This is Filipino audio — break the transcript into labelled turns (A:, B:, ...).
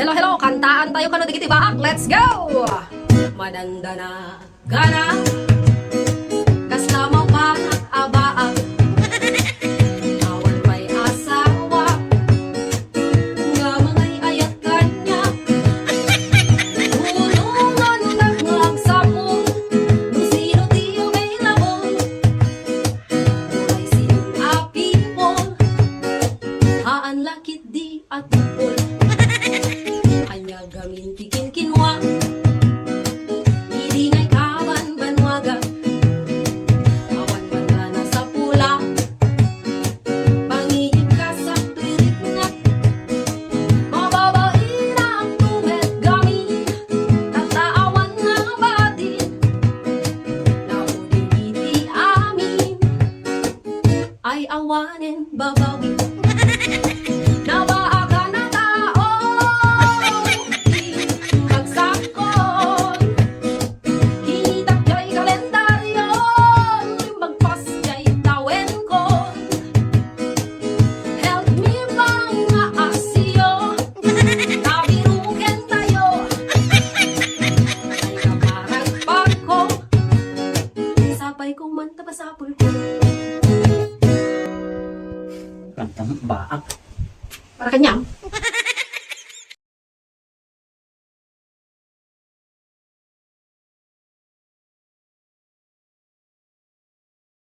A: Hello, hello! Kantaan tayo kano digiti baak. Let's go! Madandana, gana, kasama pa abaak. Awan pa'y asawa, nga mangay ayat kanya. Tulungan nagmagsapong, nung sino tiyo may labong. Mulay sinong apipon, haan lakit di at tupol. Anya gamin tikin kinwa, hindi ngay kaban banwaga. Awan bandana sa pula, pangiyip ka sa pirit nga. Mababain ang tumet gamin, tataawan nga batin. Naudin iti amin, ay awanin babawin. Nabaaga na tao, magsakon. Hinitak kay kalendaryo, magpas kay tawen ko. Help me bang maasiyo, kabiruken tayo. Ay kaparagpag ko, sapay kong mantabasapul ko.
B: Kantang baak.
A: Para kanyang